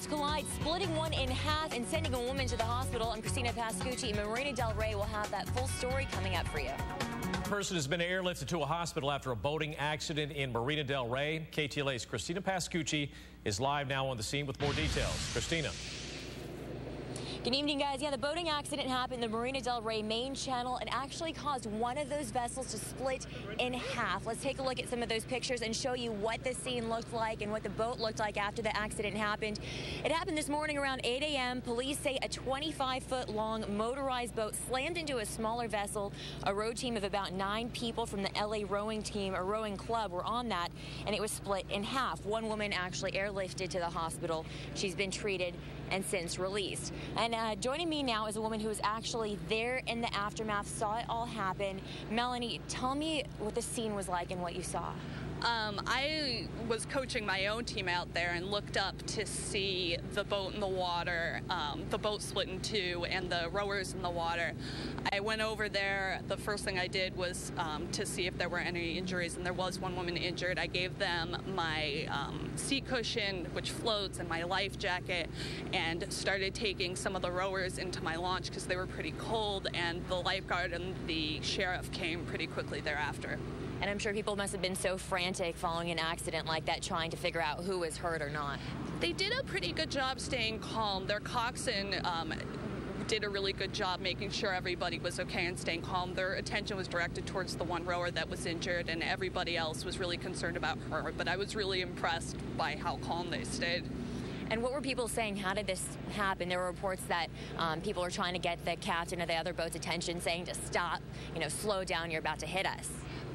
boats collide, splitting one in half and sending a woman to the hospital. I'm Christina Pascucci in Marina Del Rey. We'll have that full story coming up for you. A person has been airlifted to a hospital after a boating accident in Marina Del Rey. KTLA's Christina Pascucci is live now on the scene with more details. Christina. Good evening, guys. Yeah, the boating accident happened in the Marina Del Rey main channel and actually caused one of those vessels to split in half. Let's take a look at some of those pictures and show you what the scene looked like and what the boat looked like after the accident happened. It happened this morning around 8 a.m. Police say a 25-foot-long motorized boat slammed into a smaller vessel. A row team of about 9 people from the LA rowing team, or rowing club, were on that, and it was split in half. One woman actually airlifted to the hospital. She's been treated and since released. And joining me now is a woman who was actually there in the aftermath, saw it all happen. Melanie, tell me what the scene was like and what you saw. I was coaching my own team out there and looked up to see the boat in the water, the boat split in two, and the rowers in the water. I went over there. The first thing I did was to see if there were any injuries, and there was one woman injured. I gave them my seat cushion, which floats, and my life jacket, and started taking some of the rowers into my launch because they were pretty cold, and the lifeguard and the sheriff came pretty quickly thereafter. And I'm sure people must have been so frantic following an accident like that, trying to figure out who was hurt or not. They did a pretty good job staying calm. Their coxswain did a really good job making sure everybody was okay and staying calm. Their attention was directed towards the one rower that was injured, and everybody else was really concerned about her. But I was really impressed by how calm they stayed. And what were people saying? How did this happen? There were reports that people were trying to get the captain of the other boat's attention, saying to stop, slow down, you're about to hit us.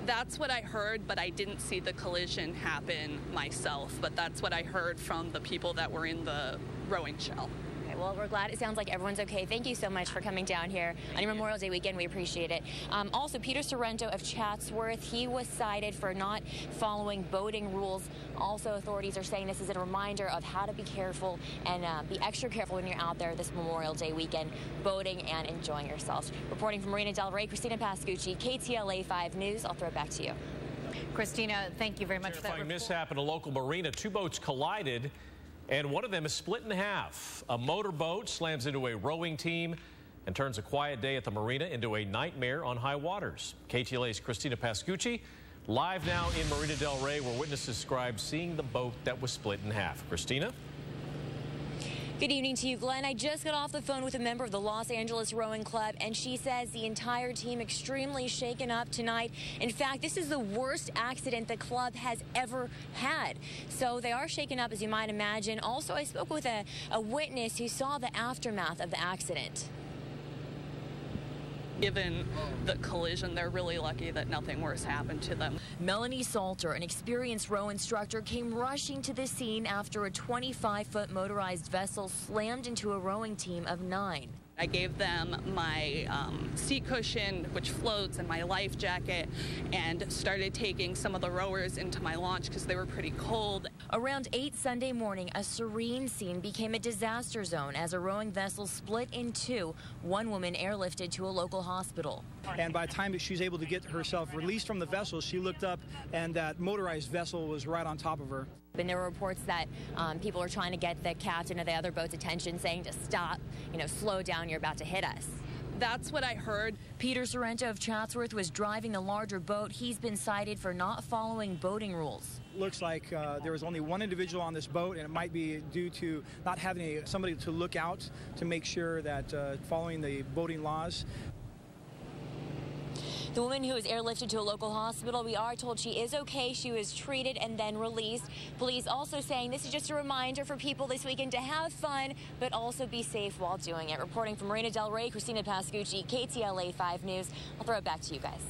That's what I heard, but I didn't see the collision happen myself. But that's what I heard from the people that were in the rowing shell. Okay, well, we're glad it sounds like everyone's okay. Thank you so much for coming down here on your Memorial Day weekend. We appreciate it. Also, Peter Sorrento of Chatsworth, he was cited for not following boating rules. Also, authorities are saying this is a reminder of how to be careful and be extra careful when you're out there this Memorial Day weekend, boating and enjoying yourselves. Reporting from Marina Del Rey, Christina Pascucci, KTLA 5 News. I'll throw it back to you. Christina, thank you very much for that report. Mishap in a local marina. 2 boats collided, and one of them is split in half. A motorboat slams into a rowing team and turns a quiet day at the marina into a nightmare on high waters. KTLA's Christina Pascucci live now in Marina Del Rey, where witnesses describe seeing the boat that was split in half. Christina? Good evening to you, Glenn. I just got off the phone with a member of the Los Angeles Rowing Club, and she says the entire team extremely shaken up tonight. In fact, this is the worst accident the club has ever had. So they are shaken up, as you might imagine. Also, I spoke with a witness who saw the aftermath of the accident. Given the collision, they're really lucky that nothing worse happened to them. Melanie Salter, an experienced row instructor, came rushing to the scene after a 25-foot motorized vessel slammed into a rowing team of 9. I gave them my seat cushion, which floats, and my life jacket, and started taking some of the rowers into my launch because they were pretty cold. Around 8 Sunday morning, a serene scene became a disaster zone as a rowing vessel split in two. One woman airlifted to a local hospital. And by the time that she was able to get herself released from the vessel, she looked up and that motorized vessel was right on top of her. And there were reports that people were trying to get the captain of the other boat's attention, saying to stop, slow down, you're about to hit us. That's what I heard. Peter Sorrento of Chatsworth was driving the larger boat. He's been cited for not following boating rules. Looks like there was only one individual on this boat, and it might be due to not having somebody to look out to make sure that following the boating laws. The woman who was airlifted to a local hospital, we are told she is okay. She was treated and then released. Police also saying this is just a reminder for people this weekend to have fun, but also be safe while doing it. Reporting from Marina Del Rey, Christina Pascucci, KTLA 5 News. I'll throw it back to you guys.